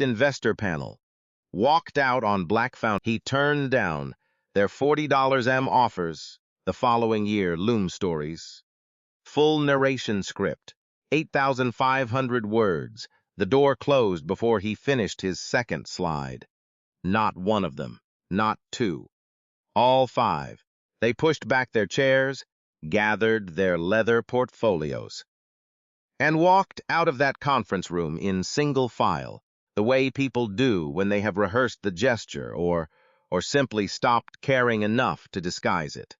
investor panel, walked out on Black Fountain. He turned down their $40 M offers. The following year, Loom Stories. Full narration script, 8,500 words. The door closed before he finished his second slide. Not one of them, not two, all five. They pushed back their chairs, gathered their leather portfolios, and walked out of that conference room in single file, the way people do when they have rehearsed the gesture or simply stopped caring enough to disguise it.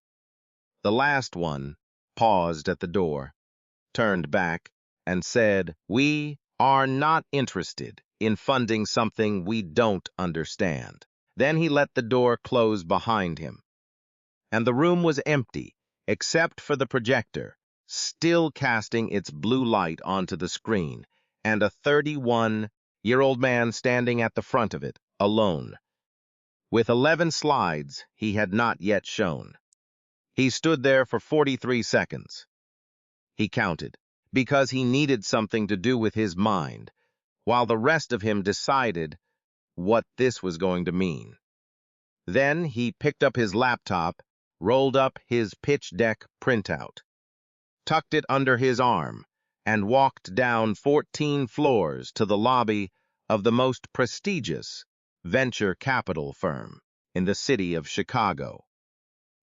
The last one paused at the door, turned back, and said, "We are not interested in funding something we don't understand." Then he let the door close behind him, and the room was empty except for the projector, still casting its blue light onto the screen, and a 31-year-old man standing at the front of it, alone, with 11 slides he had not yet shown. He stood there for 43 seconds. He counted, because he needed something to do with his mind, while the rest of him decided what this was going to mean. Then he picked up his laptop, rolled up his pitch deck printout, tucked it under his arm, and walked down 14 floors to the lobby of the most prestigious venture capital firm in the city of Chicago.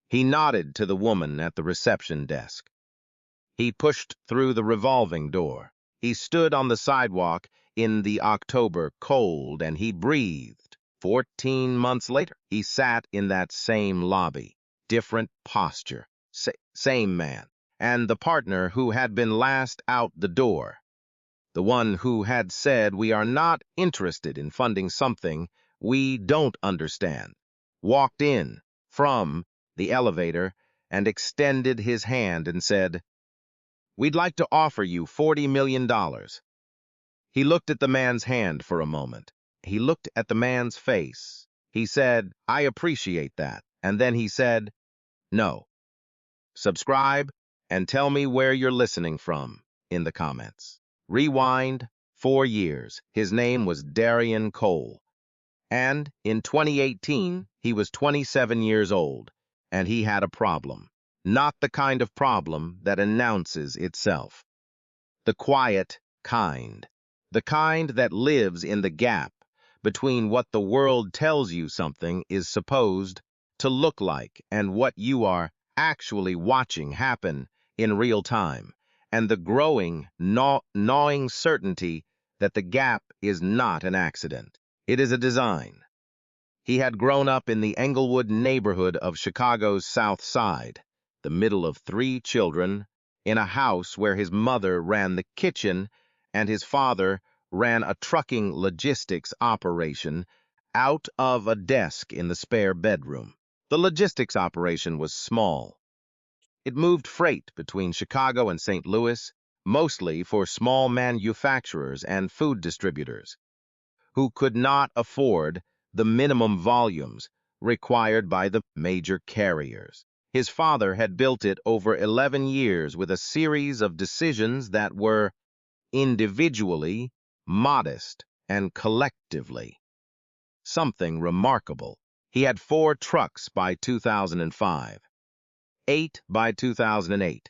He nodded to the woman at the reception desk. He pushed through the revolving door. He stood on the sidewalk in the October cold, and he breathed. 14 months later, he sat in that same lobby, different posture, same man, and the partner who had been last out the door, the one who had said, "We are not interested in funding something we don't understand," walked in from the elevator and extended his hand and said, "We'd like to offer you $40 million. He looked at the man's hand for a moment. He looked at the man's face. He said, "I appreciate that." And then he said, "No. Subscribe and tell me where you're listening from in the comments." Rewind 4 years. His name was Darian Cole. And in 2018, he was 27 years old, and he had a problem. Not the kind of problem that announces itself. The quiet kind. The kind that lives in the gap between what the world tells you something is supposed to look like and what you are actually watching happen in real time, and the growing, gnawing certainty that the gap is not an accident. It is a design. He had grown up in the Englewood neighborhood of Chicago's South Side, the middle of 3 children, in a house where his mother ran the kitchen and his father ran a trucking logistics operation out of a desk in the spare bedroom. The logistics operation was small. It moved freight between Chicago and St. Louis, mostly for small manufacturers and food distributors who could not afford the minimum volumes required by the major carriers. His father had built it over 11 years with a series of decisions that were individually modest and collectively something remarkable. He had 4 trucks by 2005, 8 by 2008.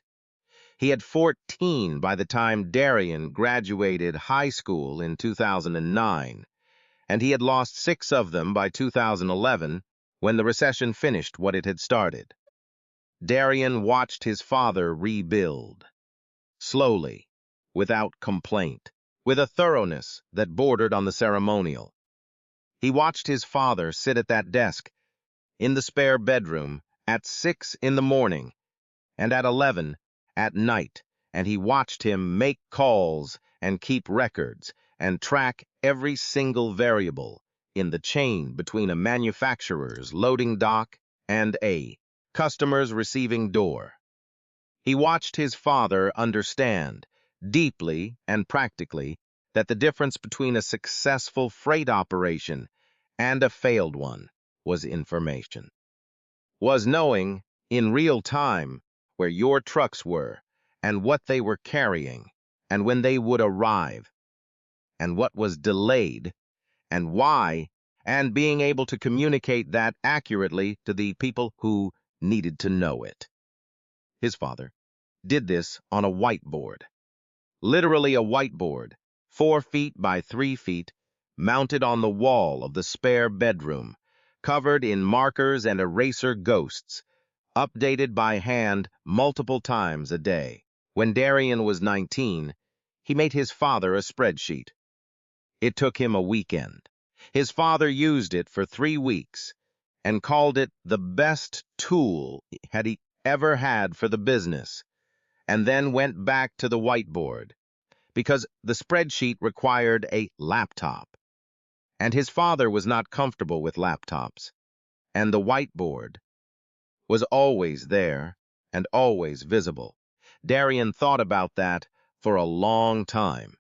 He had 14 by the time Darian graduated high school in 2009, and he had lost 6 of them by 2011 when the recession finished what it had started. Darian watched his father rebuild, slowly, without complaint, with a thoroughness that bordered on the ceremonial. He watched his father sit at that desk in the spare bedroom at 6 in the morning and at 11 at night, and he watched him make calls and keep records and track every single variable in the chain between a manufacturer's loading dock and a customer's receiving door. He watched his father understand, deeply and practically, that the difference between a successful freight operation and a failed one was information. Was knowing, in real time, where your trucks were, and what they were carrying, and when they would arrive, and what was delayed, and why, and being able to communicate that accurately to the people who needed to know it. His father did this on a whiteboard, literally a whiteboard, 4 feet by 3 feet, mounted on the wall of the spare bedroom, covered in markers and eraser ghosts, updated by hand multiple times a day. When Darian was 19, he made his father a spreadsheet. It took him a weekend. His father used it for 3 weeks and called it the best tool he ever had for the business, and then went back to the whiteboard because the spreadsheet required a laptop, and his father was not comfortable with laptops, and the whiteboard was always there and always visible. Darian thought about that for a long time,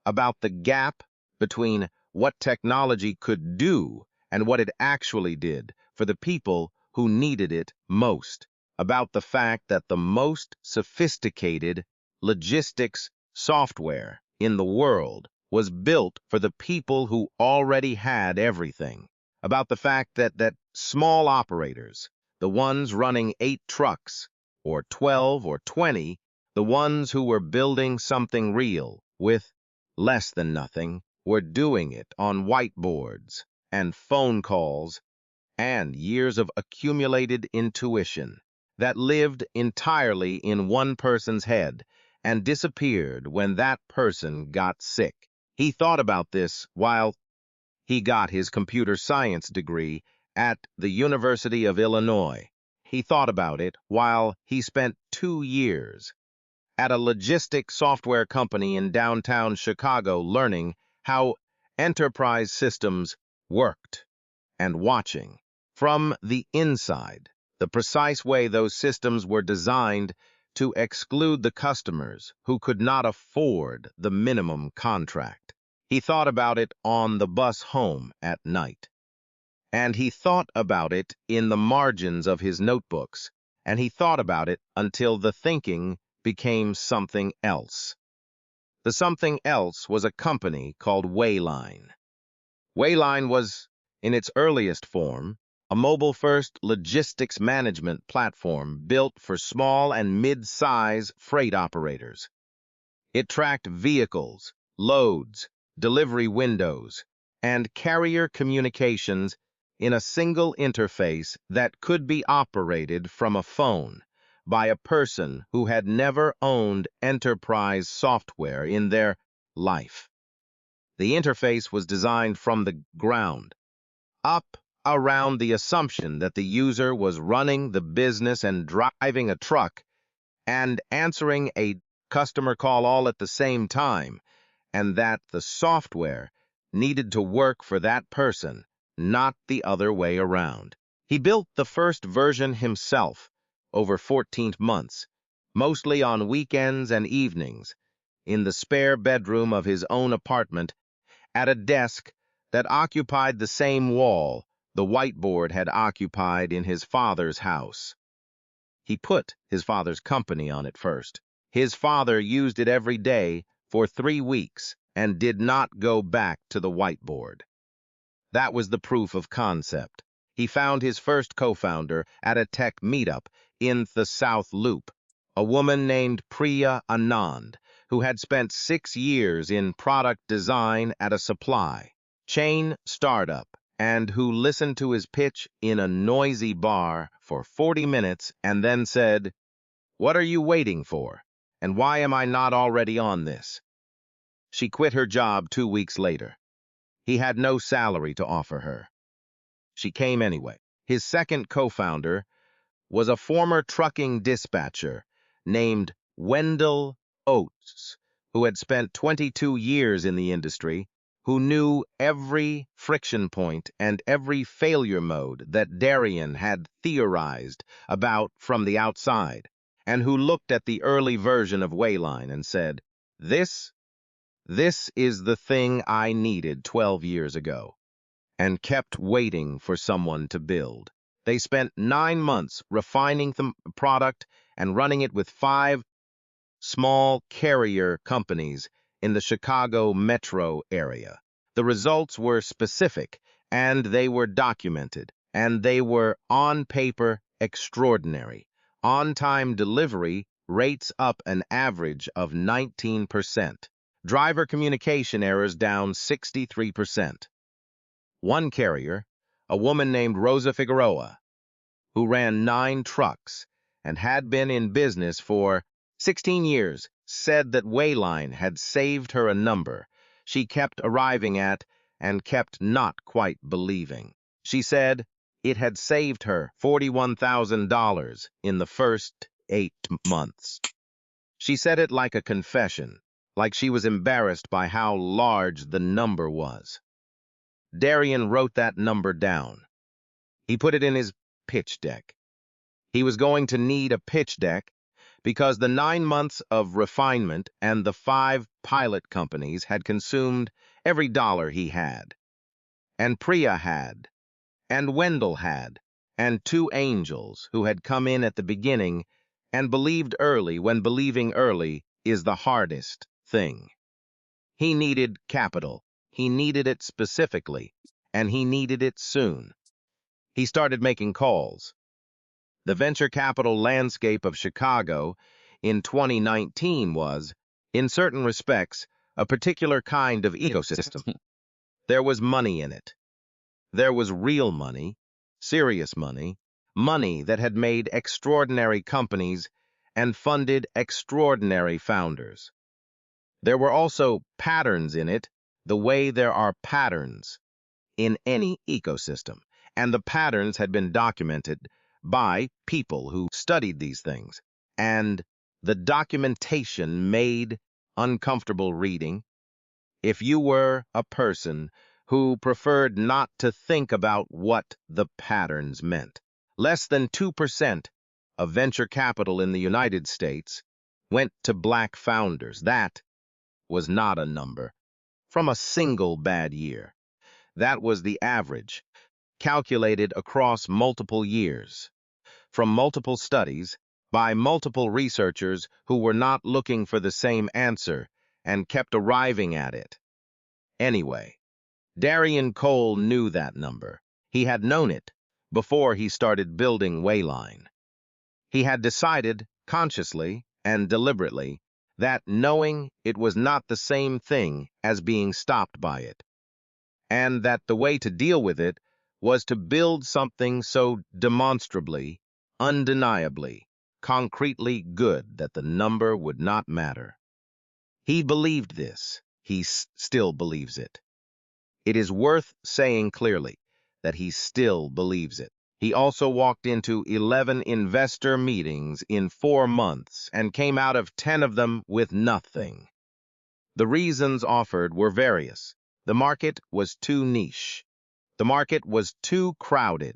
about the gap between what technology could do and what it actually did for the people who needed it most, about the fact that the most sophisticated logistics software in the world was built for the people who already had everything, about the fact that small operators, the ones running 8 trucks, or 12 or 20, the ones who were building something real with less than nothing, were doing it on whiteboards and phone calls and years of accumulated intuition that lived entirely in one person's head and disappeared when that person got sick. He thought about this while he got his computer science degree at the University of Illinois. He thought about it while he spent 2 years at a logistic software company in downtown Chicago learning how enterprise systems worked and watching from the inside the precise way those systems were designed to exclude the customers who could not afford the minimum contract. He thought about it on the bus home at night, and he thought about it in the margins of his notebooks, and he thought about it until the thinking became something else. The something else was a company called Wayline. Wayline was, in its earliest form, a mobile-first logistics management platform built for small and mid-size freight operators. It tracked vehicles, loads, delivery windows, and carrier communications in a single interface that could be operated from a phone by a person who had never owned enterprise software in their life. The interface was designed from the ground up around the assumption that the user was running the business and driving a truck and answering a customer call all at the same time, and that the software needed to work for that person, not the other way around. He built the first version himself over 14 months, mostly on weekends and evenings, in the spare bedroom of his own apartment, at a desk that occupied the same wall the whiteboard had occupied in his father's house. He put his father's company on it first. His father used it every day for 3 weeks and did not go back to the whiteboard. That was the proof of concept. He found his first co-founder at a tech meetup in the South Loop, a woman named Priya Anand, who had spent 6 years in product design at a supply chain startup, and who listened to his pitch in a noisy bar for 40 minutes and then said, "What are you waiting for? And why am I not already on this?" She quit her job 2 weeks later. He had no salary to offer her. She came anyway. His second co-founder was a former trucking dispatcher named Wendell Oates, who had spent 22 years in the industry, who knew every friction point and every failure mode that Darian had theorized about from the outside, and who looked at the early version of Wayline and said, This is the thing I needed 12 years ago," and kept waiting for someone to build. They spent 9 months refining the product and running it with 5 small carrier companies in the Chicago metro area. The results were specific, and they were documented, and they were, on paper, extraordinary. On-time delivery rates up an average of 19%. Driver communication errors down 63%. One carrier, a woman named Rosa Figueroa, who ran 9 trucks and had been in business for 16 years, said that Wayline had saved her a number she kept arriving at and kept not quite believing. She said it had saved her $41,000 in the first 8 months. She said it like a confession, like she was embarrassed by how large the number was. Darian wrote that number down. He put it in his pitch deck. He was going to need a pitch deck because the 9 months of refinement and the 5 pilot companies had consumed every dollar he had. And Priya had, and Wendell had, and 2 angels who had come in at the beginning and believed early when believing early is the hardest thing. He needed capital. He needed it specifically, and he needed it soon. He started making calls. The venture capital landscape of Chicago in 2019 was, in certain respects, a particular kind of ecosystem. There was money in it. There was real money, serious money, money that had made extraordinary companies and funded extraordinary founders. There were also patterns in it, the way there are patterns in any ecosystem, and the patterns had been documented by people who studied these things, and the documentation made uncomfortable reading. If you were a person who preferred not to think about what the patterns meant, less than 2% of venture capital in the United States went to black founders. That was not a number from a single bad year. That was the average, calculated across multiple years, from multiple studies, by multiple researchers who were not looking for the same answer and kept arriving at it. Anyway, Darian Cole knew that number. He had known it before he started building Wayline. He had decided, consciously and deliberately, that knowing it was not the same thing as being stopped by it, and that the way to deal with it was to build something so demonstrably, undeniably, concretely good that the number would not matter. He believed this. He still believes it. It is worth saying clearly that he still believes it. He also walked into 11 investor meetings in 4 months and came out of 10 of them with nothing. The reasons offered were various. The market was too niche. The market was too crowded.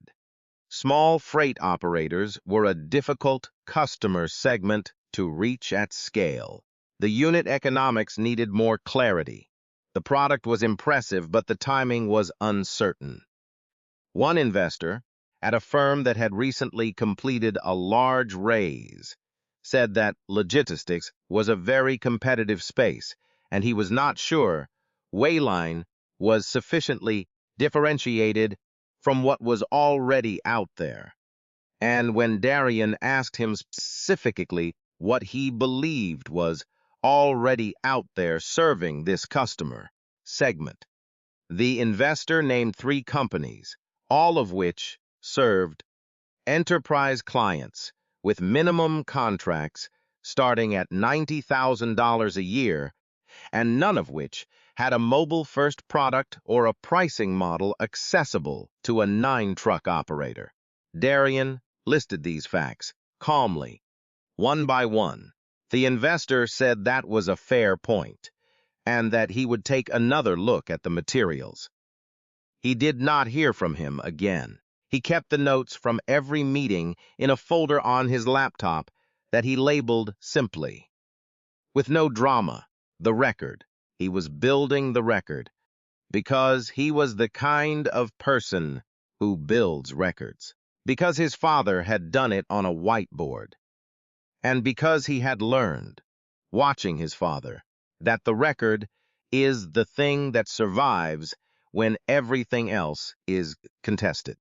Small freight operators were a difficult customer segment to reach at scale. The unit economics needed more clarity. The product was impressive, but the timing was uncertain. One investor, at a firm that had recently completed a large raise, said that logistics was a very competitive space, and he was not sure Wayline was sufficiently differentiated from what was already out there. And when Darian asked him specifically what he believed was already out there serving this customer segment, the investor named 3 companies, all of which served enterprise clients with minimum contracts starting at $90,000 a year, and none of which had a mobile-first product or a pricing model accessible to a 9-truck operator. Darian listed these facts calmly, one by one. The investor said that was a fair point, and that he would take another look at the materials. He did not hear from him again. He kept the notes from every meeting in a folder on his laptop that he labeled simply, with no drama, the record. He was building the record because he was the kind of person who builds records, because his father had done it on a whiteboard, and because he had learned, watching his father, that the record is the thing that survives when everything else is contested.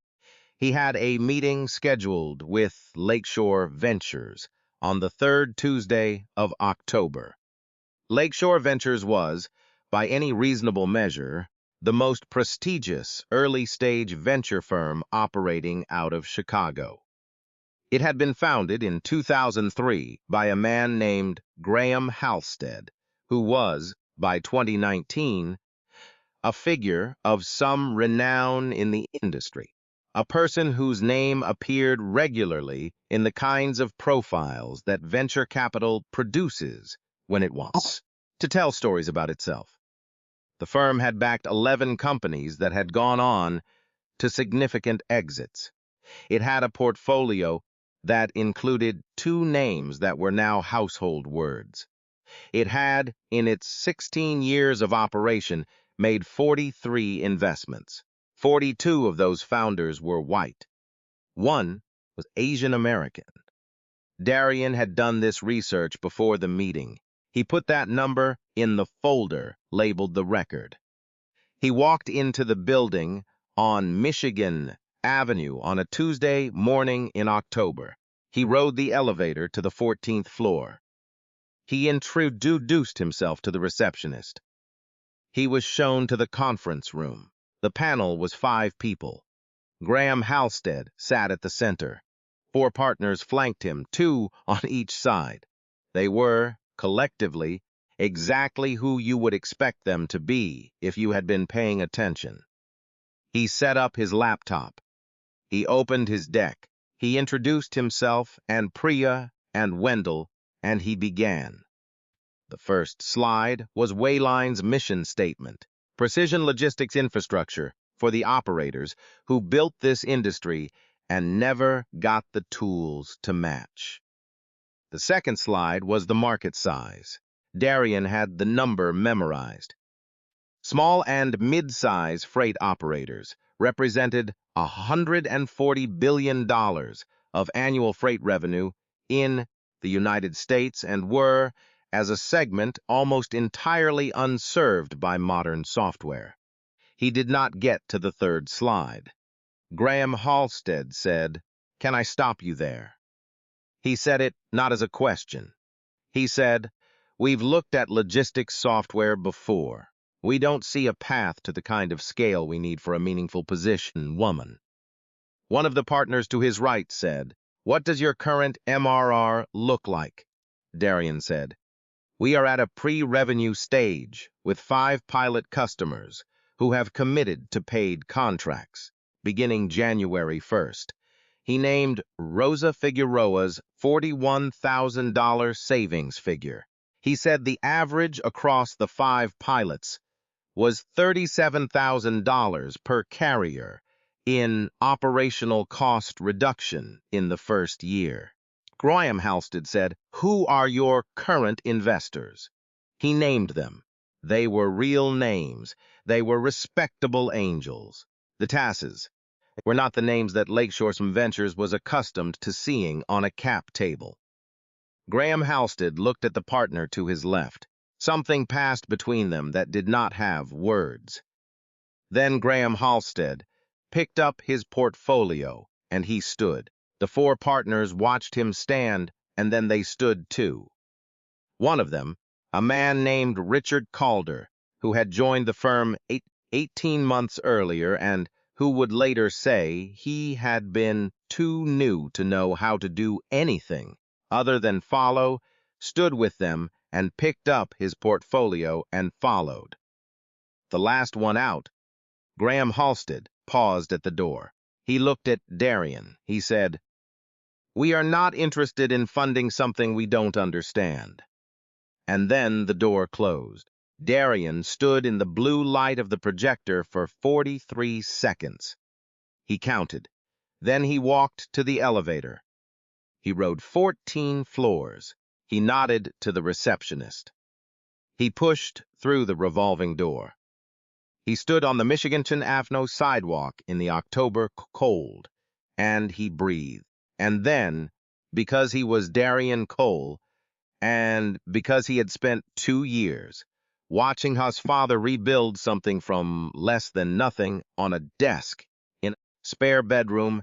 He had a meeting scheduled with Lakeshore Ventures on the third Tuesday of October. Lakeshore Ventures was, by any reasonable measure, the most prestigious early-stage venture firm operating out of Chicago. It had been founded in 2003 by a man named Graham Halstead, who was, by 2019, a figure of some renown in the industry, a person whose name appeared regularly in the kinds of profiles that venture capital produces when it wants to tell stories about itself. The firm had backed 11 companies that had gone on to significant exits. It had a portfolio that included two names that were now household words. It had, in its 16 years of operation, made 43 investments. 42 of those founders were white. One was Asian American. Darian had done this research before the meeting. He put that number in the folder labeled the record. He walked into the building on Michigan Avenue on a Tuesday morning in October. He rode the elevator to the 14th floor. He introduced himself to the receptionist. He was shown to the conference room. The panel was 5 people. Graham Halstead sat at the center. 4 partners flanked him, 2 on each side. They were, collectively, exactly who you would expect them to be if you had been paying attention. He set up his laptop. He opened his deck. He introduced himself and Priya and Wendell, and he began. The first slide was Wayline's mission statement, precision logistics infrastructure for the operators who built this industry and never got the tools to match. The second slide was the market size. Darian had the number memorized. Small and mid-size freight operators represented $140 billion of annual freight revenue in the United States and were, as a segment, almost entirely unserved by modern software. He did not get to the third slide. Graham Halstead said, "Can I stop you there?" He said it not as a question. He said, "We've looked at logistics software before. We don't see a path to the kind of scale we need for a meaningful position, woman." One of the partners to his right said, "What does your current MRR look like?" Darian said, "We are at a pre-revenue stage with 5 pilot customers who have committed to paid contracts, beginning January 1st. He named Rosa Figueroa's $41,000 savings figure. He said the average across the 5 pilots was $37,000 per carrier in operational cost reduction in the first year. Graham Halstead said, "Who are your current investors?" He named them. They were real names. They were respectable angels. The TASes were not the names that Lakeshore Ventures was accustomed to seeing on a cap table. Graham Halstead looked at the partner to his left. Something passed between them that did not have words. Then Graham Halstead picked up his portfolio, and he stood. The 4 partners watched him stand, and then they stood too. One of them, a man named Richard Calder, who had joined the firm 18 months earlier and who would later say he had been too new to know how to do anything other than follow, stood with them and picked up his portfolio and followed. The last one out, Graham Halstead, paused at the door. He looked at Darian. He said, "We are not interested in funding something we don't understand." And then the door closed. Darian stood in the blue light of the projector for 43 seconds. He counted. Then he walked to the elevator. He rode 14 floors. He nodded to the receptionist. He pushed through the revolving door. He stood on the Michigan Avenue sidewalk in the October cold, and he breathed. And then, because he was Darian Cole, and because he had spent 2 years watching his father rebuild something from less than nothing on a desk in a spare bedroom.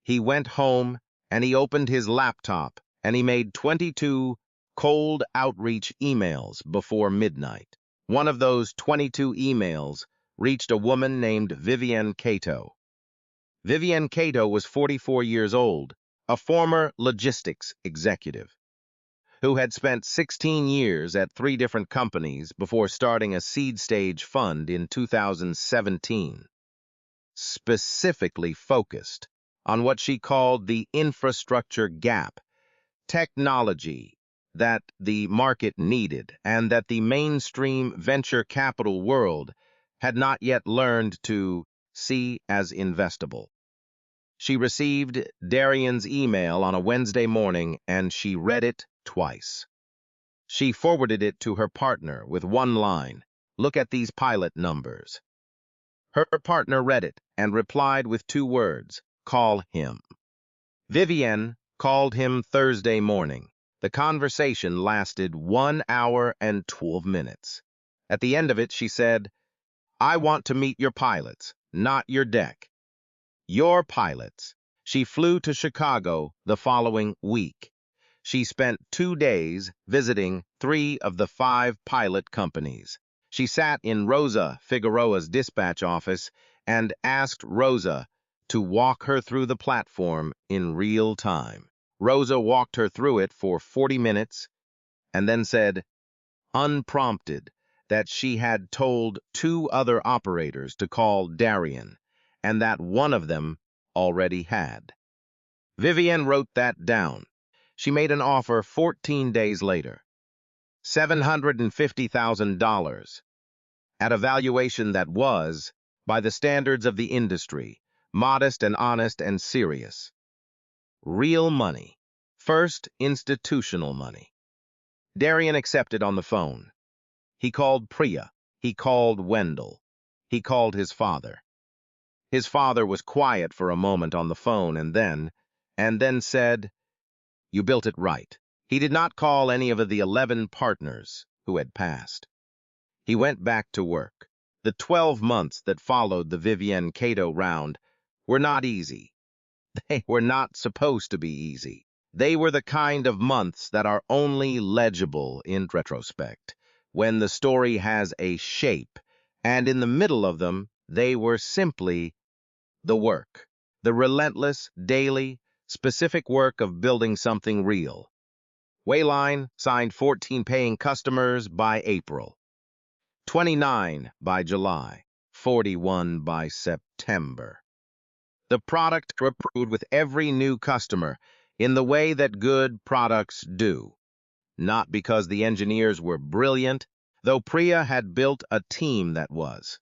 He went home and he opened his laptop and he made 22 cold outreach emails before midnight. One of those 22 emails reached a woman named Vivienne Cato. Vivienne Cato was 44 years old, a former logistics executive who had spent 16 years at 3 different companies before starting a seed stage fund in 2017, specifically focused on what she called the infrastructure gap, technology that the market needed and that the mainstream venture capital world had not yet learned to see as investable. She received Darian's email on a Wednesday morning and she read it twice. She forwarded it to her partner with one line, "Look at these pilot numbers." Her partner read it and replied with 2 words, "Call him." Vivienne called him Thursday morning. The conversation lasted 1 hour and 12 minutes. At the end of it, she said, "I want to meet your pilots, not your deck. Your pilots." She flew to Chicago the following week. She spent 2 days visiting 3 of the 5 pilot companies. She sat in Rosa Figueroa's dispatch office and asked Rosa to walk her through the platform in real time. Rosa walked her through it for 40 minutes and then said, unprompted, that she had told 2 other operators to call Darian and that one of them already had. Vivienne wrote that down. She made an offer 14 days later, $750,000, at a valuation that was, by the standards of the industry, modest and honest and serious. Real money. First, institutional money. Darian accepted on the phone. He called Priya. He called Wendell. He called his father. His father was quiet for a moment on the phone and then said, "You built it right." He did not call any of the 11 partners who had passed. He went back to work. The 12 months that followed the Vivienne Cato round were not easy. They were not supposed to be easy. They were the kind of months that are only legible in retrospect, when the story has a shape, and in the middle of them, they were simply the work, the relentless, daily, specific work of building something real. Wayline signed 14 paying customers by April, 29 by July, 41 by September. The product improved with every new customer in the way that good products do. Not because the engineers were brilliant, though Priya had built a team that was,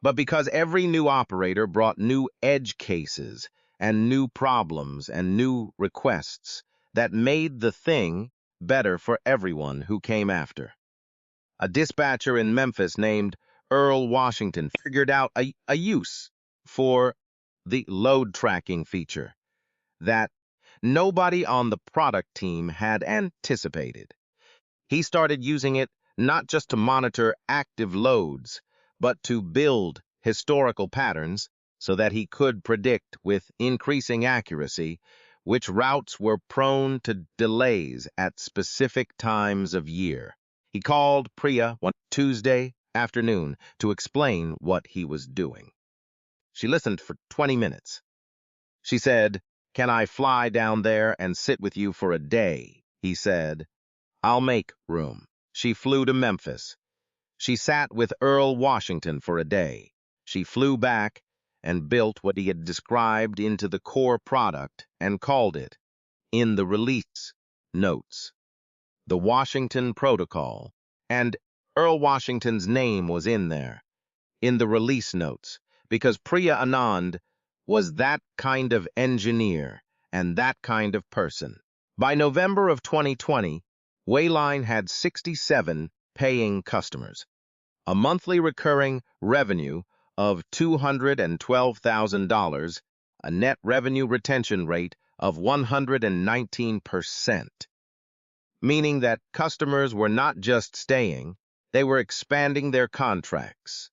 but because every new operator brought new edge cases and new problems and new requests that made the thing better for everyone who came after. A dispatcher in Memphis named Earl Washington figured out a use for the load tracking feature that nobody on the product team had anticipated. He started using it not just to monitor active loads, but to build historical patterns so that he could predict with increasing accuracy which routes were prone to delays at specific times of year. He called Priya one Tuesday afternoon to explain what he was doing. She listened for 20 minutes. She said, "Can I fly down there and sit with you for a day?" He said, "I'll make room." She flew to Memphis. She sat with Earl Washington for a day. She flew back and built what he had described into the core product and called it, in the release notes, the Washington Protocol, and Earl Washington's name was in there, in the release notes, because Priya Anand was that kind of engineer and that kind of person. By November of 2020, Wayline had 67 paying customers, a monthly recurring revenue of $212,000, a net revenue retention rate of 119%, meaning that customers were not just staying, They were expanding their contracts,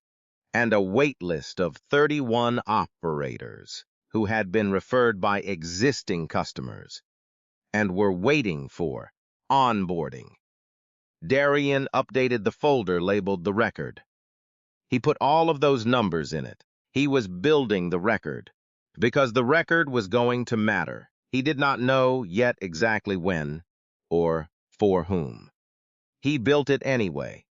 and a wait list of 31 operators who had been referred by existing customers and were waiting for onboarding. Darian updated the folder labeled the record. He put all of those numbers in it. He was building the record, because the record was going to matter. He did not know yet exactly when or for whom. He built it anyway.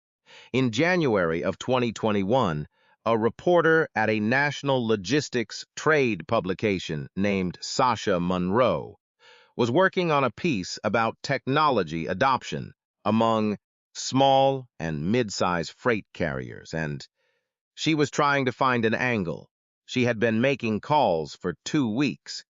In January of 2021, a reporter at a national logistics trade publication named Sasha Monroe was working on a piece about technology adoption among small and mid-size freight carriers, and she was trying to find an angle. She had been making calls for 2 weeks,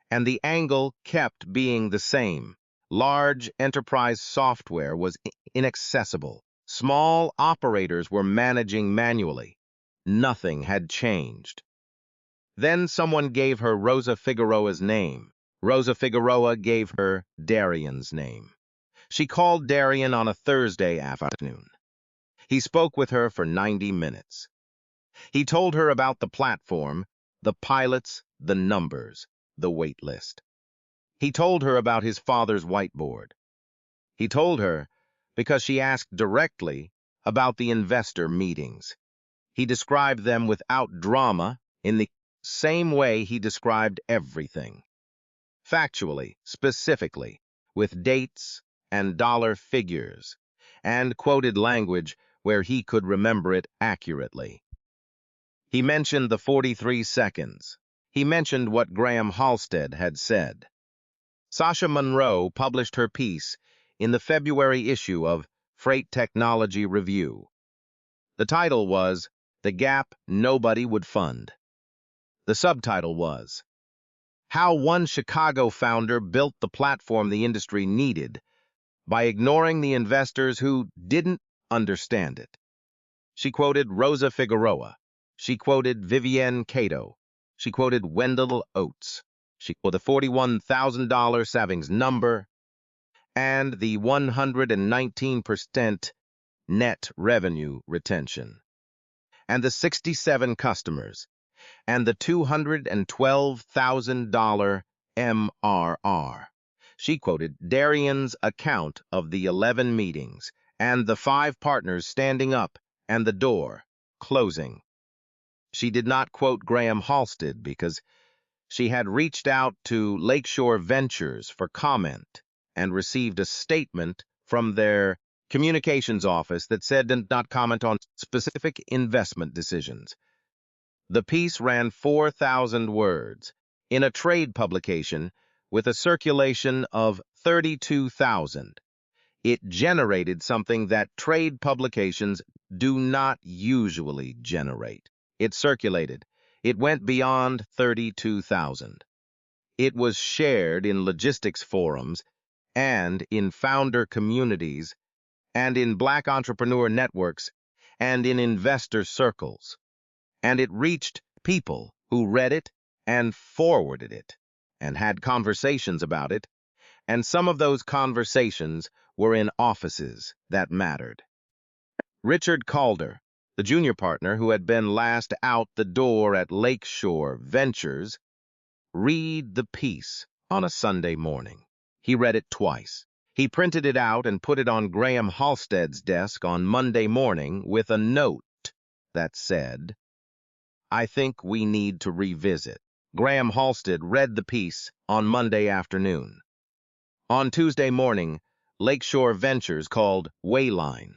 and the angle kept being the same. Large enterprise software was inaccessible. Small operators were managing manually. Nothing had changed. Then someone gave her Rosa Figueroa's name. Rosa Figueroa gave her Darian's name. She called Darian on a Thursday afternoon. He spoke with her for 90 minutes. He told her about the platform, the pilots, the numbers, the wait list. He told her about his father's whiteboard. He told her because she asked directly about the investor meetings. He described them without drama in the same way he described everything. Factually, specifically, with dates and dollar figures, and quoted language where he could remember it accurately. He mentioned the 43 seconds. He mentioned what Graham Halstead had said. Sasha Monroe published her piece in the February issue of Freight Technology Review. The title was "The Gap Nobody Would Fund." The subtitle was "How One Chicago Founder Built the Platform the Industry Needed by Ignoring the Investors Who Didn't Understand It." She quoted Rosa Figueroa. She quoted Vivienne Cato. She quoted Wendell Oates. She quoted the $41,000 savings number and the 119% net revenue retention, and the 67 customers, and the $212,000 MRR. She quoted Darian's account of the 11 meetings and the 5 partners standing up and the door closing. She did not quote Graham Halstead because she had reached out to Lakeshore Ventures for comment and received a statement from their communications office that said did not comment on specific investment decisions. The piece ran 4,000 words in a trade publication with a circulation of 32,000. It generated something that trade publications do not usually generate. It circulated. It went beyond 32,000. It was shared in logistics forums and in founder communities and in Black entrepreneur networks and in investor circles. And it reached people who read it and forwarded it and had conversations about it, and some of those conversations were in offices that mattered. Richard Calder, the junior partner who had been last out the door at Lakeshore Ventures, read the piece on a Sunday morning. He read it twice. He printed it out and put it on Graham Halstead's desk on Monday morning with a note that said, "I think we need to revisit." Graham Halstead read the piece on Monday afternoon. On Tuesday morning, Lakeshore Ventures called Wayline.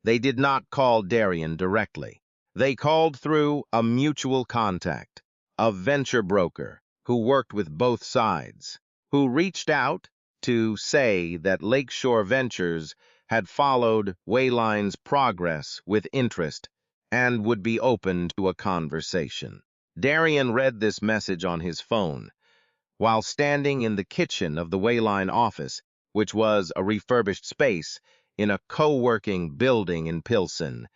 They did not call Darian directly. They called through a mutual contact, a venture broker who worked with both sides, who reached out to say that Lakeshore Ventures had followed Wayline's progress with interest and would be open to a conversation. Darian read this message on his phone while standing in the kitchen of the Wayline office, which was a refurbished space in a co-working building in Pilsen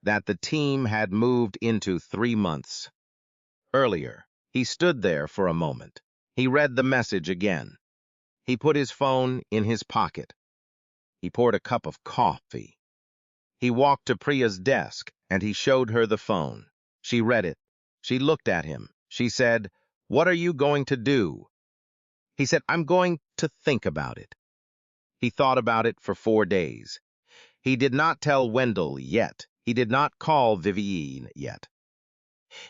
that the team had moved into 3 months earlier. He stood there for a moment. He read the message again. He put his phone in his pocket. He poured a cup of coffee. He walked to Priya's desk, and he showed her the phone. She read it. She looked at him. She said, "What are you going to do?" He said, "I'm going to think about it." He thought about it for 4 days. He did not tell Wendell yet. He did not call Vivienne yet.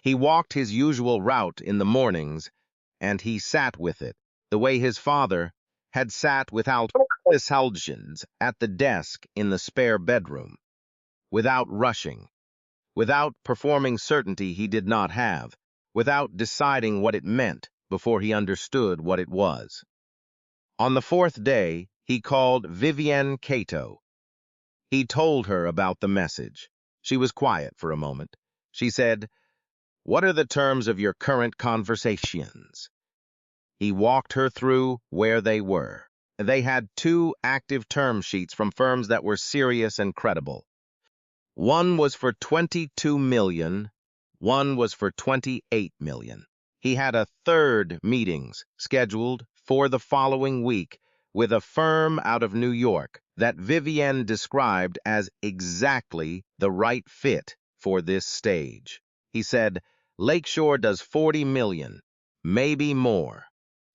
He walked his usual route in the mornings, and he sat with it, the way his father had sat without indulgence at the desk in the spare bedroom, without rushing, without performing certainty he did not have, without deciding what it meant before he understood what it was. On the 4th day, he called Vivienne Cato. He told her about the message. She was quiet for a moment. She said, "What are the terms of your current conversations?" He walked her through where they were. They had 2 active term sheets from firms that were serious and credible. One was for 22 million, one was for 28 million. He had a 3rd meetings scheduled for the following week with a firm out of New York that Vivienne described as exactly the right fit for this stage. He said, "Lakeshore does 40 million, maybe more."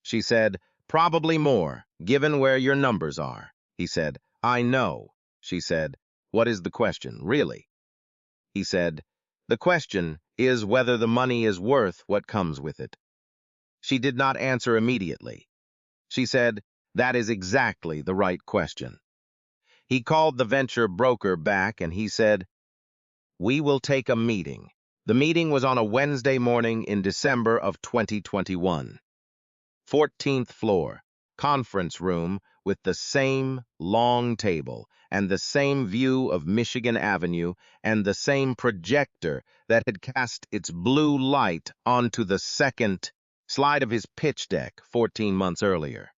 She said, "Probably more, given where your numbers are." He said, "I know." She said, "What is the question, really?" He said, "The question is whether the money is worth what comes with it." She did not answer immediately. She said, "That is exactly the right question." He called the venture broker back and he said, "We will take a meeting." The meeting was on a Wednesday morning in December of 2021. 14th floor, conference room with the same long table and the same view of Michigan Avenue and the same projector that had cast its blue light onto the second slide of his pitch deck 14 months earlier.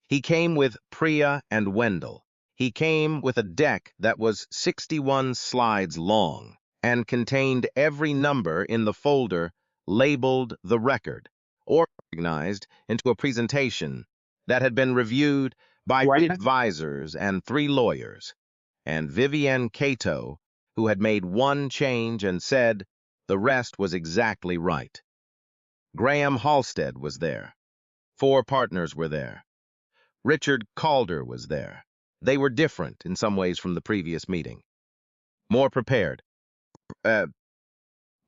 He came with Priya and Wendell. He came with a deck that was 61 slides long and contained every number in the folder labeled the record, organized into a presentation that had been reviewed by advisors and 3 lawyers, and Vivienne Cato, who had made one change and said the rest was exactly right. Graham Halstead was there. 4 partners were there. Richard Calder was there. They were different in some ways from the previous meeting. More prepared.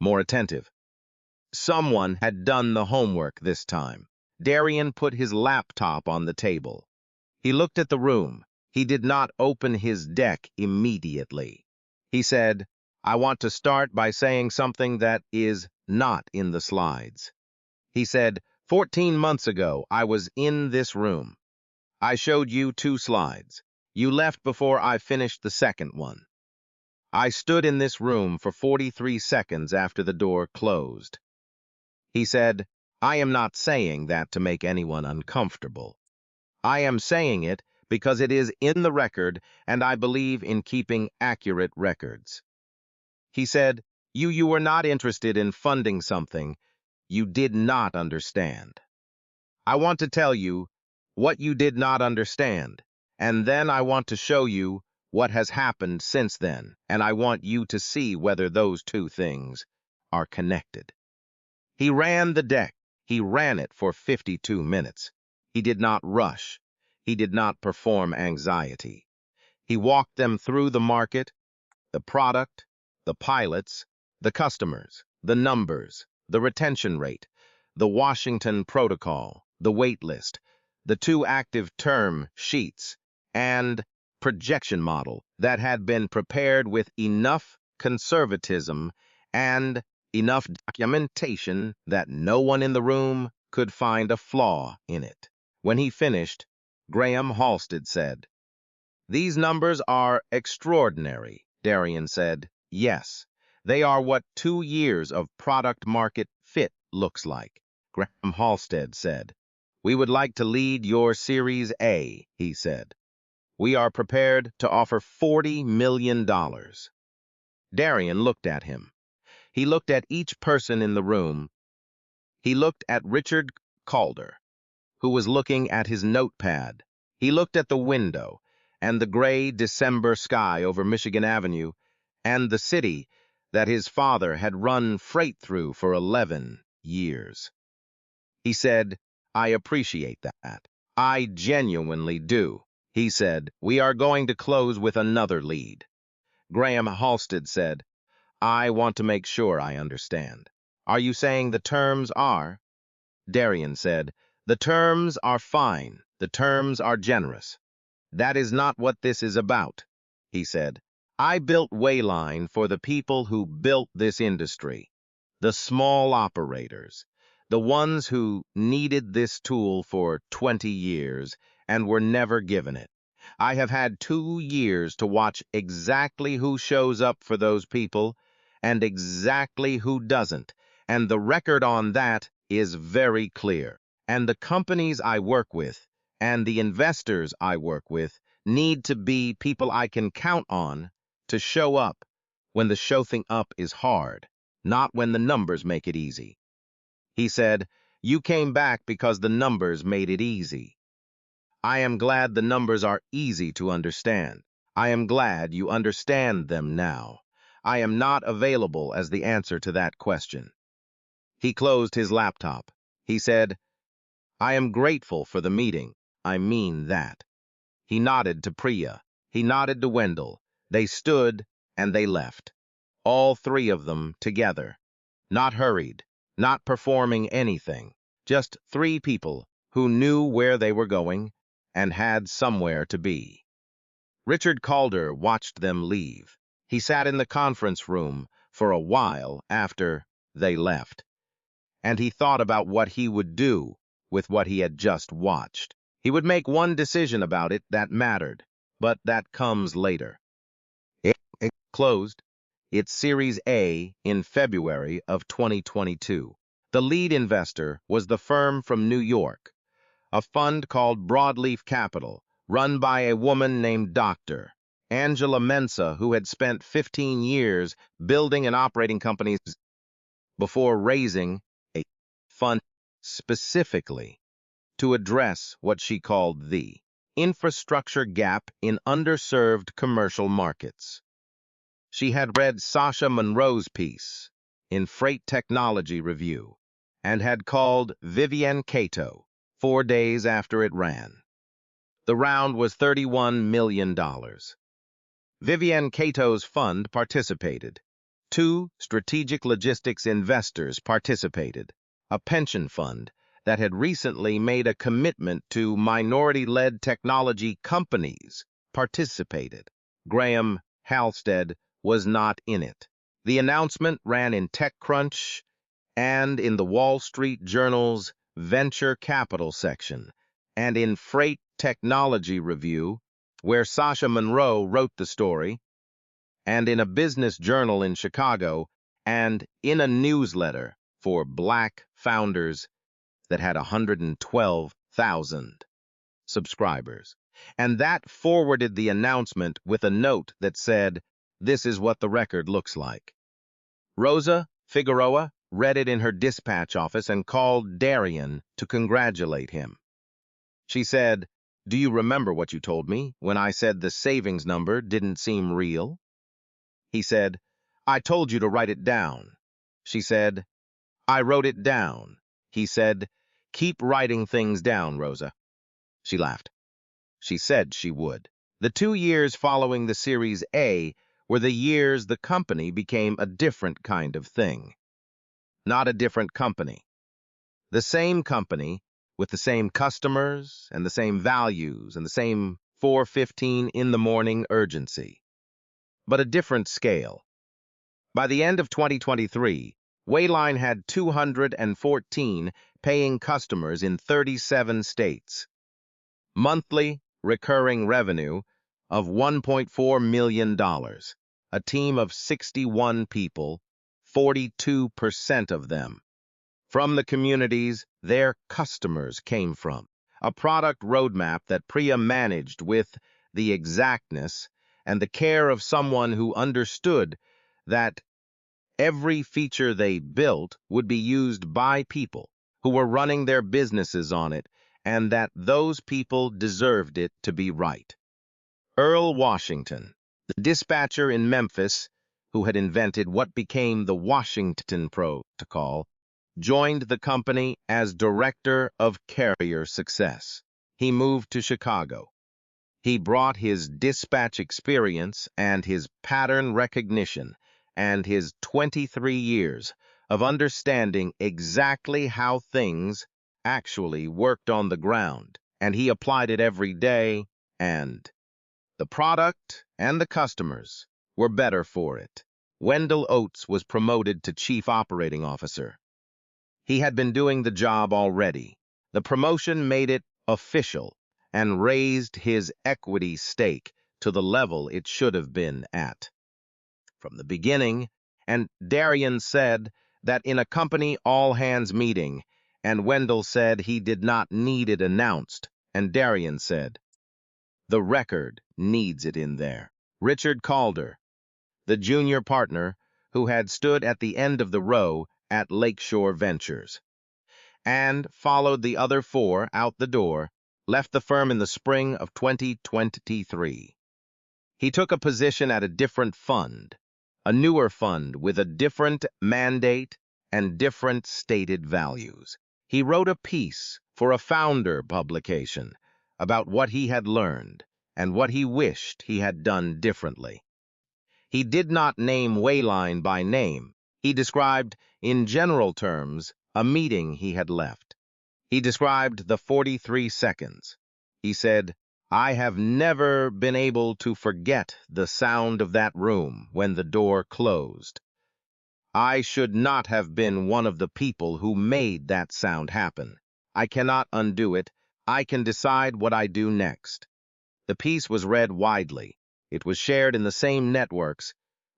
More attentive. Someone had done the homework this time. Darian put his laptop on the table. He looked at the room. He did not open his deck immediately. He said, "I want to start by saying something that is not in the slides." He said, 14 months ago, I was in this room. I showed you 2 slides. You left before I finished the second one. I stood in this room for 43 seconds after the door closed. He said, "I am not saying that to make anyone uncomfortable. I am saying it because it is in the record and I believe in keeping accurate records." He said, You were not interested in funding something you did not understand. I want to tell you what you did not understand, and then I want to show you what has happened since then, and I want you to see whether those 2 things are connected. He ran the deck. He ran it for 52 minutes. He did not rush. He did not perform anxiety. He walked them through the market, the product, the pilots, the customers, the numbers, the retention rate, the Washington Protocol, the wait list, the 2 active term sheets, and projection model that had been prepared with enough conservatism and enough documentation that no one in the room could find a flaw in it. When he finished, Graham Halstead said, "These numbers are extraordinary." Darian said, "Yes, they are what 2 years of product market fit looks like." Graham Halstead said, "We would like to lead your Series A," he said. "We are prepared to offer $40 million. Darian looked at him. He looked at each person in the room. He looked at Richard Calder, who was looking at his notepad. He looked at the window and the gray December sky over Michigan Avenue and the city that his father had run freight through for 11 years. He said, "I appreciate that. I genuinely do." He said, "We are going to close with another lead." Graham Halstead said, "I want to make sure I understand. Are you saying the terms are?" Darian said, "The terms are fine. The terms are generous. That is not what this is about," he said. "I built Wayline for the people who built this industry, the small operators, the ones who needed this tool for 20 years and were never given it. I have had 2 years to watch exactly who shows up for those people and exactly who doesn't, and the record on that is very clear. And the companies I work with and the investors I work with need to be people I can count on to show up when the showing up is hard, not when the numbers make it easy." He said, "You came back because the numbers made it easy. I am glad the numbers are easy to understand. I am glad you understand them now. I am not available as the answer to that question." He closed his laptop. He said, "I am grateful for the meeting. I mean that." He nodded to Priya. He nodded to Wendell. They stood and they left. All three of them together. Not hurried, not performing anything. Just three people who knew where they were going and had somewhere to be. Richard Calder watched them leave. He sat in the conference room for a while after they left, and he thought about what he would do with what he had just watched. He would make one decision about it that mattered, but that comes later. It closed its Series A in February of 2022. The lead investor was the firm from New York, a fund called Broadleaf Capital, run by a woman named Dr. Angela Mensah, who had spent 15 years building and operating companies before raising a fund specifically to address what she called the infrastructure gap in underserved commercial markets. She had read Sasha Monroe's piece in Freight Technology Review and had called Vivienne Cato 4 days after it ran. The round was $31 million. Vivienne Cato's fund participated. 2 strategic logistics investors participated. A pension fund that had recently made a commitment to minority-led technology companies participated. Graham Halstead was not in it. The announcement ran in TechCrunch and in the Wall Street Journal's Venture Capital section, and in Freight Technology Review, where Sasha Monroe wrote the story, and in a business journal in Chicago, and in a newsletter for Black founders that had 112,000 subscribers. And that forwarded the announcement with a note that said, "This is what the record looks like." Rosa Figueroa read it in her dispatch office and called Darian to congratulate him. She said, "Do you remember what you told me when I said the savings number didn't seem real?" He said, "I told you to write it down." She said, "I wrote it down." He said, "Keep writing things down, Rosa." She laughed. She said she would. The 2 years following the Series A were the years the company became a different kind of thing. Not a different company. The same company with the same customers and the same values and the same 4:15 in the morning urgency. But a different scale. By the end of 2023, Wayline had 214 paying customers in 37 states. Monthly recurring revenue of $1.4 million. A team of 61 people, 42% of them from the communities their customers came from. A product roadmap that Priya managed with the exactness and the care of someone who understood that every feature they built would be used by people who were running their businesses on it, and that those people deserved it to be right. Earl Washington, the dispatcher in Memphis, who had invented what became the Washington Protocol, joined the company as Director of Carrier Success. He moved to Chicago. He brought his dispatch experience and his pattern recognition and his 23 years of understanding exactly how things actually worked on the ground, and he applied it every day, and the product and the customers were better for it. Wendell Oates was promoted to Chief Operating Officer. He had been doing the job already. The promotion made it official and raised his equity stake to the level it should have been at from the beginning, and Darian said that in a company all-hands meeting, and Wendell said he did not need it announced, and Darian said, "The record needs it in there." Richard Calder, the junior partner who had stood at the end of the row at Lakeshore Ventures, and followed the other four out the door, left the firm in the spring of 2023. He took a position at a different fund, a newer fund with a different mandate and different stated values. He wrote a piece for a founder publication about what he had learned and what he wished he had done differently. He did not name Wayline by name. He described, in general terms, a meeting he had left. He described the 43 seconds. He said, "I have never been able to forget the sound of that room when the door closed. I should not have been one of the people who made that sound happen. I cannot undo it. I can decide what I do next." The piece was read widely. It was shared in the same networks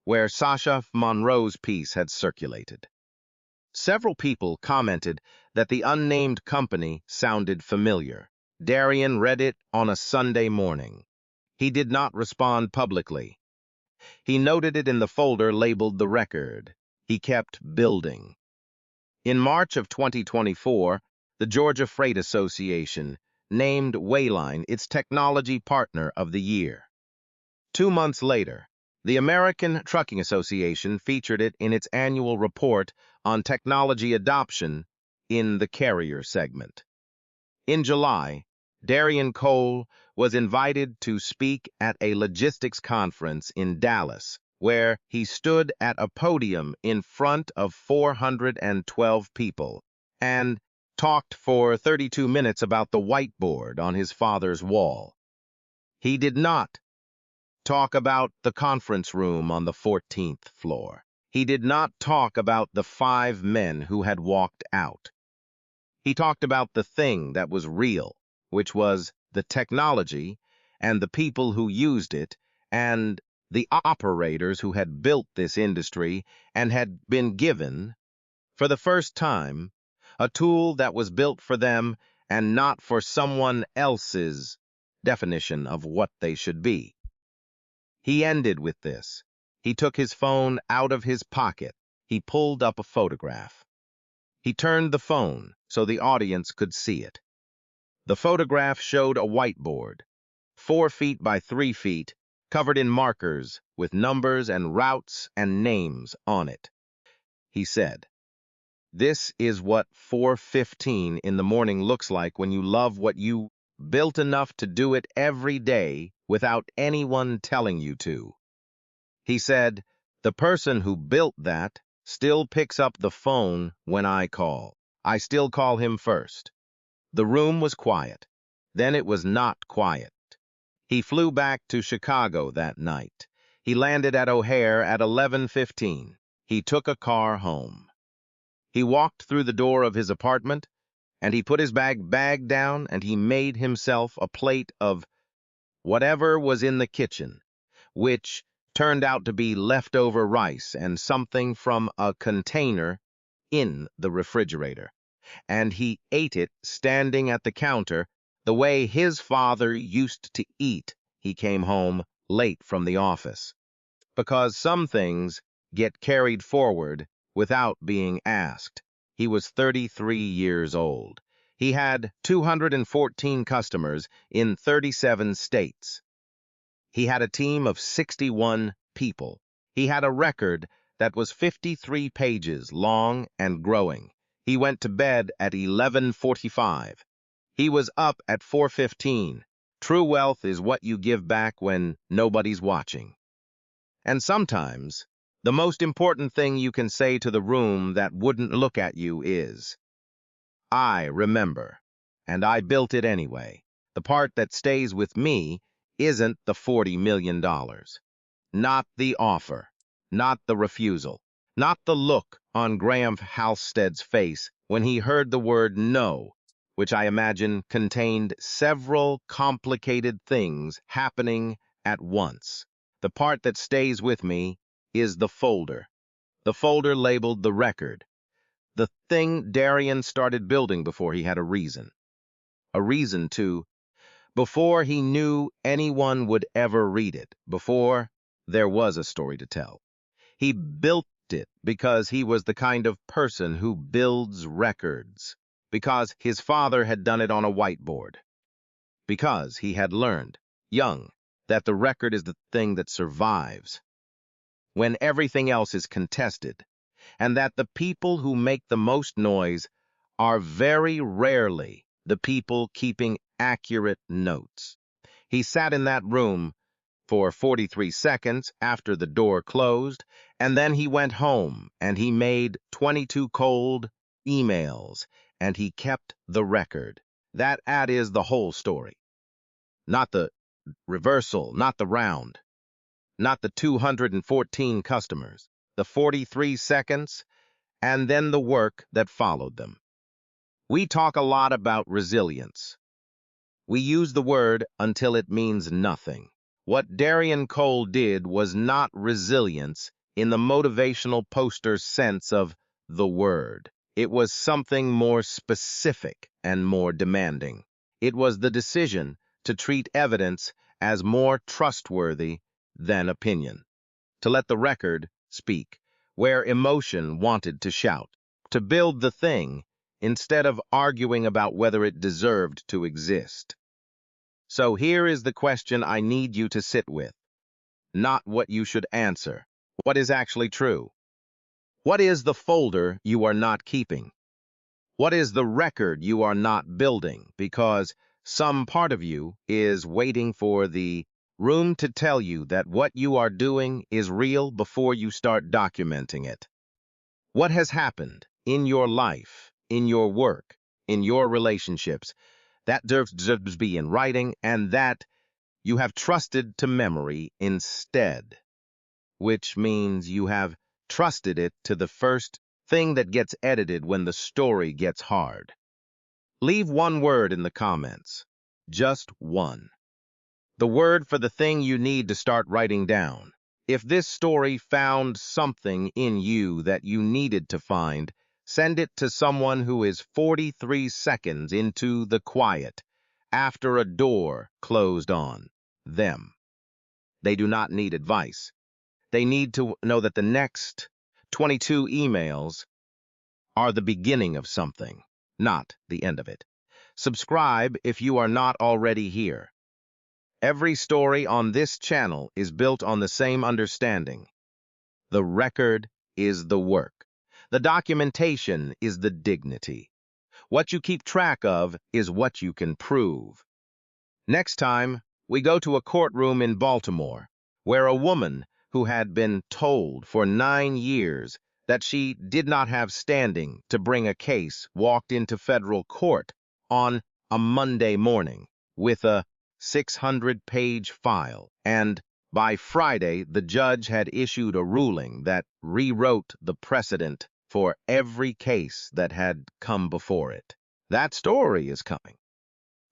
where Sasha Monroe's piece had circulated. Several people commented that the unnamed company sounded familiar. Darian read it on a Sunday morning. He did not respond publicly. He noted it in the folder labeled The Record. He kept building. In March of 2024, the Georgia Freight Association named Wayline its Technology Partner of the Year. 2 months later, the American Trucking Association featured it in its annual report on technology adoption in the carrier segment. In July, Darian Cole was invited to speak at a logistics conference in Dallas, where he stood at a podium in front of 412 people and talked for 32 minutes about the whiteboard on his father's wall. He did not talk about the conference room on the 14th floor. He did not talk about the 5 men who had walked out. He talked about the thing that was real, which was the technology and the people who used it and the operators who had built this industry and had been given, for the first time, a tool that was built for them and not for someone else's definition of what they should be. He ended with this. He took his phone out of his pocket. He pulled up a photograph. He turned the phone so the audience could see it. The photograph showed a whiteboard, 4 feet by 3 feet, covered in markers with numbers and routes and names on it. He said, "This is what 4:15 in the morning looks like when you love what you built enough to do it every day without anyone telling you to." He said, "The person who built that still picks up the phone when I call. I still call him first." The room was quiet. Then it was not quiet. He flew back to Chicago that night. He landed at O'Hare at 11:15. He took a car home. He walked through the door of his apartment, and he put his bag down, and he made himself a plate of whatever was in the kitchen, which turned out to be leftover rice and something from a container in the refrigerator. And he ate it standing at the counter the way his father used to eat. He came home late from the office, because some things get carried forward without being asked. He was 33 years old. He had 214 customers in 37 states. He had a team of 61 people. He had a record that was 53 pages long and growing. He went to bed at 11:45. He was up at 4:15. True wealth is what you give back when nobody's watching. And sometimes, the most important thing you can say to the room that wouldn't look at you is, I remember, and I built it anyway. The part that stays with me isn't the $40 million. Not the offer, not the refusal, not the look on Graham Halstead's face when he heard the word no, which I imagine contained several complicated things happening at once. The part that stays with me is the folder labeled the record, the thing Darian started building before he had a reason to, before he knew anyone would ever read it, before there was a story to tell. He built it because he was the kind of person who builds records, because his father had done it on a whiteboard, because he had learned, young, that the record is the thing that survives when everything else is contested, and that the people who make the most noise are very rarely the people keeping accurate notes. He sat in that room for 43 seconds after the door closed, and then he went home and he made 22 cold emails, and he kept the record. That is the whole story. Not the reversal, not the round, not the 214 customers, the 43 seconds, and then the work that followed them. We talk a lot about resilience. We use the word until it means nothing. What Darian Cole did was not resilience in the motivational poster sense of the word. It was something more specific and more demanding. It was the decision to treat evidence as more trustworthy than opinion, to let the record speak where emotion wanted to shout, to build the thing instead of arguing about whether it deserved to exist. So here is the question I need you to sit with, not what you should answer. What is actually true? What is the folder you are not keeping? What is the record you are not building? Because some part of you is waiting for the room to tell you that what you are doing is real before you start documenting it. What has happened in your life, in your work, in your relationships, that deserves to be in writing, and that you have trusted to memory instead, which means you have trusted it to the first thing that gets edited when the story gets hard. Leave one word in the comments, just one. The word for the thing you need to start writing down. If this story found something in you that you needed to find, send it to someone who is 43 seconds into the quiet, after a door closed on them. They do not need advice. They need to know that the next 22 emails are the beginning of something, not the end of it. Subscribe if you are not already here. Every story on this channel is built on the same understanding. The record is the work. The documentation is the dignity. What you keep track of is what you can prove. Next time, we go to a courtroom in Baltimore, where a woman who had been told for 9 years that she did not have standing to bring a case walked into federal court on a Monday morning with a 600-page file, and by Friday the judge had issued a ruling that rewrote the precedent for every case that had come before it. That story is coming.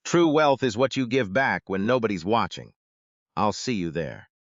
True wealth is what you give back when nobody's watching. I'll see you there.